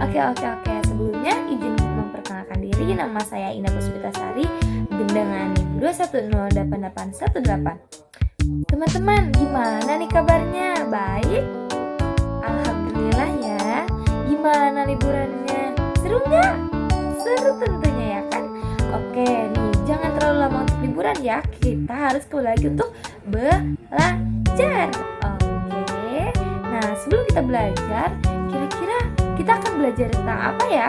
Oke. Sebelumnya izin memperkenalkan diri. Nama saya Indah Puspitasari dengan NIM 2108818. Teman-teman, gimana nih kabarnya? Baik? Alhamdulillah ya. Gimana liburannya? Seru nggak? Seru tentunya ya kan? Oke nih, jangan terlalu lama untuk liburan ya. Kita harus kembali lagi untuk belajar. Oke. Nah, sebelum kita belajar, kira-kira kita akan belajar tentang apa ya?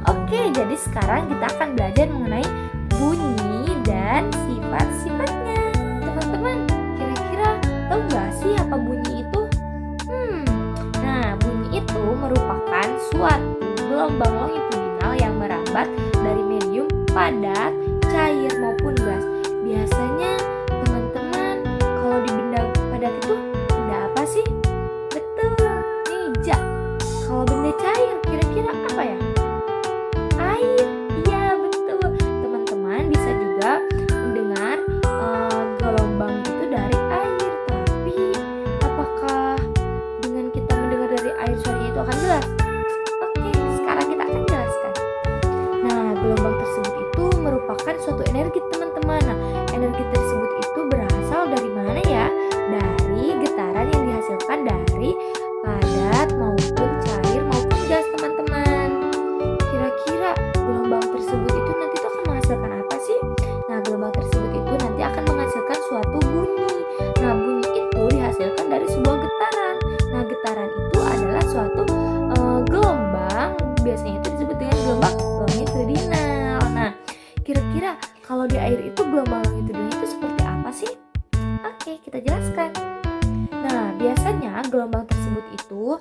Oke, jadi sekarang kita akan belajar mengenai bunyi dan sifat-sifatnya. Teman-teman, kira-kira tahu nggak sih apa bunyi itu? Nah, bunyi itu merupakan suatu gelombang longitudinal yang merambat dari medium padat, cair maupun gas. Biasanya teman-teman kalau di benda padat itu benda apa sih? Betul, meja. Kalau benda cair kira-kira apa ya? Air. Iya, betul. Teman-teman bisa juga mendengar gelombang itu dari air. Tapi apakah dengan kita mendengar dari air suaranya itu akan jelas? Oke, sekarang kita akan jelaskan. Nah, gelombang tersebut itu merupakan suatu energi teman-teman. Nah, energi tersebut itu berasal dari mana ya? Dari getaran yang dihasilkan dari padat maupun cair maupun gas teman-teman. Kira-kira gelombang tersebut itu nanti tuh akan menghasilkan apa sih? Nah, gelombang tersebut itu nanti akan menghasilkan suatu bunyi. Nah, bunyi itu dihasilkan dari sebuah getaran. Nah, getaran itu adalah suatu gelombang, biasanya itu disebut dengan gelombang longitudinal. Nah, kira-kira kalau di air itu gelombang longitudinal itu seperti apa sih? Oke, kita jelaskan. Nah, biasanya gelombang tersebut itu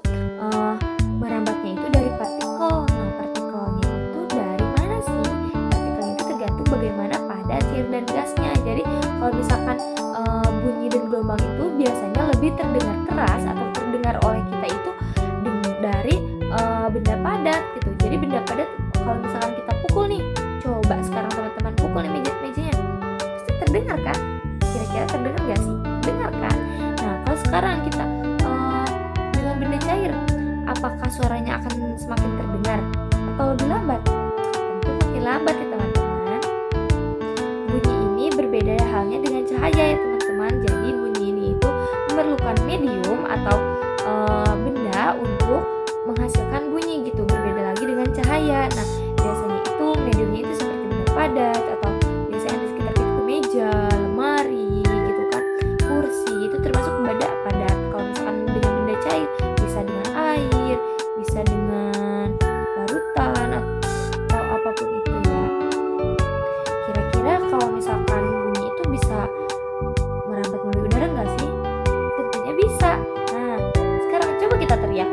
merambatnya itu dari partikel. Nah, partikelnya itu dari mana sih? Partikelnya itu tergantung bagaimana padat, cair, dan gasnya. Jadi, kalau misalkan bunyi dan gelombang itu biasanya lebih terdengar keras atau terdengar oleh kita itu dari benda padat gitu. Jadi benda padat kalau misalkan kita pukul nih, coba sekarang teman-teman pukul nih mejanya, pasti terdengar kan? Kira-kira terdengar gak sih? Dengar kan? Nah, kalau sekarang kita dengan benda cair, apakah suaranya akan semakin terdengar atau lebih lambat? Tentu makin lambat ya teman-teman. Bunyi ini berbeda halnya dengan cahaya ya teman-teman. Jadi bunyi ini itu memerlukan medium atau benda untuk menghasilkan bunyi gitu. Berbeda lagi dengan cahaya. Nah, biasanya itu mediumnya itu seperti benda padat atau biasanya di sekitar kita meja, lemari gitu kan, kursi itu termasuk benda padat. Kalau misalkan dengan benda cair bisa dengan air, bisa dengan larutan atau apapun itu ya. Kira-kira kalau misalkan bunyi itu bisa merambat melalui udara nggak sih? Tentunya bisa. Nah, sekarang coba kita teriak.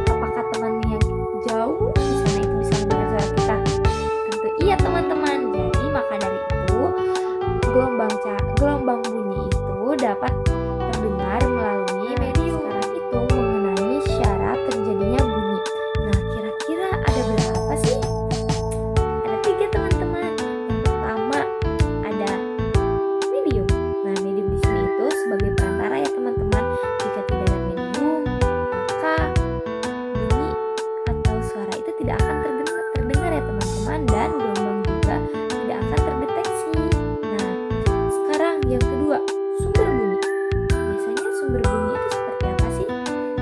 Apakah teman yang jauh di sana itu bisa mendengar suara kita? Tentu iya teman-teman. Jadi maka dari itu gelombang bunyi itu dapat terdengar melalui medium. Sekarang itu mengenai syarat terjadinya bunyi. Nah, kira-kira ada berapa sih? Ada 3 teman-teman. Yang pertama ada medium. Nah, medium di sini itu sebagai perantara ya teman-teman. Jika tidak ada medium, maka bunyi atau suara itu tidak akan terdengar ya teman-teman, dan gelombang juga tidak akan terdeteksi. Nah, sekarang yang kedua, sumber bunyi. Biasanya sumber bunyi itu seperti apa sih?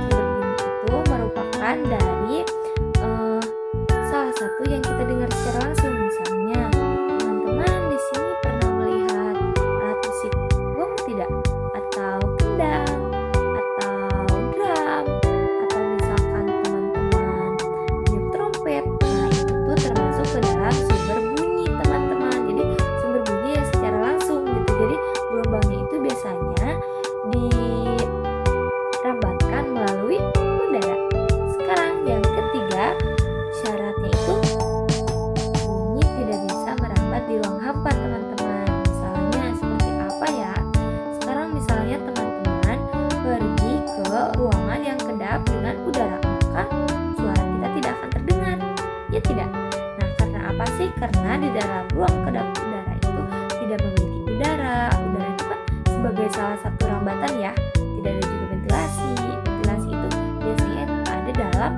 Sumber bunyi itu merupakan dari salah satu yang kita dengar secara langsung. Misalnya, teman-teman di sini pernah melihat alat musik gong tidak? Atau kendang, atau drum, atau misalkan teman-teman meniup trompet. Nah, itu tuh termasuk ke dalam sumber bunyi teman-teman. Jadi sumber bunyi ya secara langsung gitu. Jadi gelombangnya itu biasanya dirambatkan melalui udara. Sekarang yang ketiga, syaratnya itu bunyi tidak bisa merambat di ruang hampa teman-teman. Misalnya seperti apa ya? Sekarang misalnya teman-teman pergi ke ruangan yang kedap dengan udara, maka suara kita tidak akan terdengar, ya tidak? Nah, karena apa sih? Karena di dalam ruang kedap udara itu tidak memiliki udara. Udara itu kan sebagai salah satu rambatan ya. Tidak ada juga ventilasi. Ventilasi itu biasanya ada dalam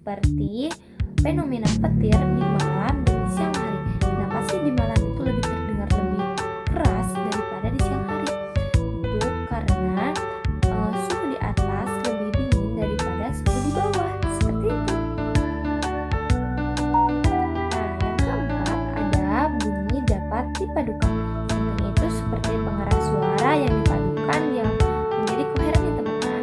seperti fenomena petir di malam dan di siang hari. Kenapa sih di malam itu lebih terdengar lebih keras daripada di siang hari? Itu karena suhu di atas lebih dingin daripada suhu di bawah. Seperti itu. Nah, yang keempat ada bunyi dapat dipadukan. Contohnya itu seperti pengeras suara yang dipadukan yang menjadi koheren ya teman-teman.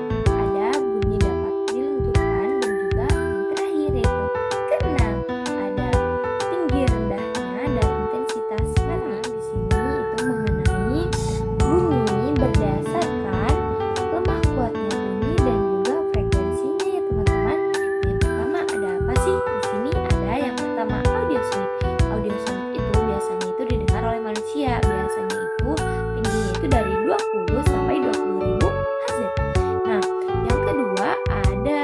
Ada bunyi dapat dilenturkan dan juga yang terakhir yaitu keenam ada tinggi rendahnya dan intensitas. Karena di sini itu mengenai bunyi berdasarkan lemah kuatnya bunyi dan juga frekuensinya ya teman-teman. Yang pertama ada apa sih? Di sini ada yang pertama audiosonik. Audiosonik itu biasanya itu didengar oleh manusia. Biasanya itu tingginya itu dari 20 sampai 20.000 Hz. Nah, yang kedua ada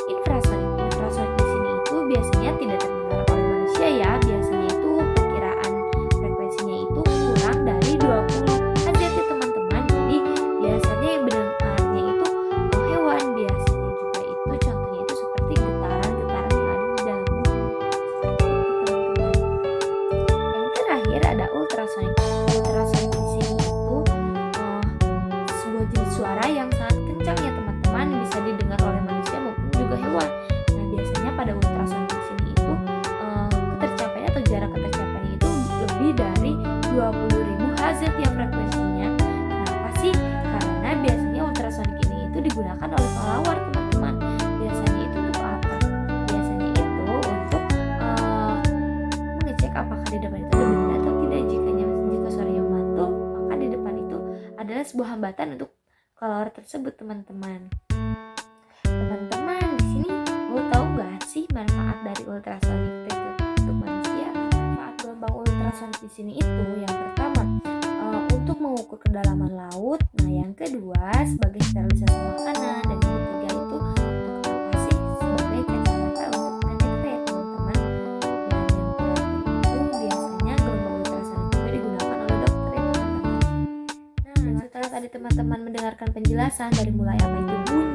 infrasonik. Infrasonik di sini itu biasanya tidak terdengar oleh manusia ya. Biasanya itu perkiraan frekuensinya itu kurang dari 20 Hz ya teman-teman. Jadi biasanya yang mendengarnya itu hewan. Biasanya juga itu contohnya itu seperti getaran-getaran yang ada di dalam bumi. Seperti itu teman-teman. Yang terakhir ada ultrasonik. Ultrasonik di sini itu sebuah jenis suara yang sangat kencang ya teman-teman, bisa didengar oleh manusia maupun juga hewan. Nah, biasanya pada ultrasonik di sini itu ketercapaiannya atau jarak ketercapaiannya itu lebih dari 20.000 Hz ya frekuensinya. Kenapa sih? Karena biasanya ultrasonik ini itu digunakan oleh kelelawar teman-teman. Biasanya itu untuk apa? Biasanya itu untuk mengecek apakah di depan itu ada benda atau tidak. Jika suaranya memantul, maka di depan itu adalah sebuah hambatan untuk kelelawar tersebut teman-teman. Teman-teman di sini mau tahu nggak sih manfaat dari ultrasonik itu untuk manusia? Manfaat gelombang ultrasonik di sini itu yang pertama untuk mengukur kedalaman laut. Nah, yang kedua sebagai sterilisasi makanan dan yang ketiga itu untuk apa sih? Sebagai kacamata untuk penetra ya teman-teman. Dan yang terakhir itu biasanya gelombang ultrasonik juga digunakan oleh dokter ya teman-teman. Nah, setelah tadi teman-teman mendengarkan penjelasan dari mulai apa itu bunyi,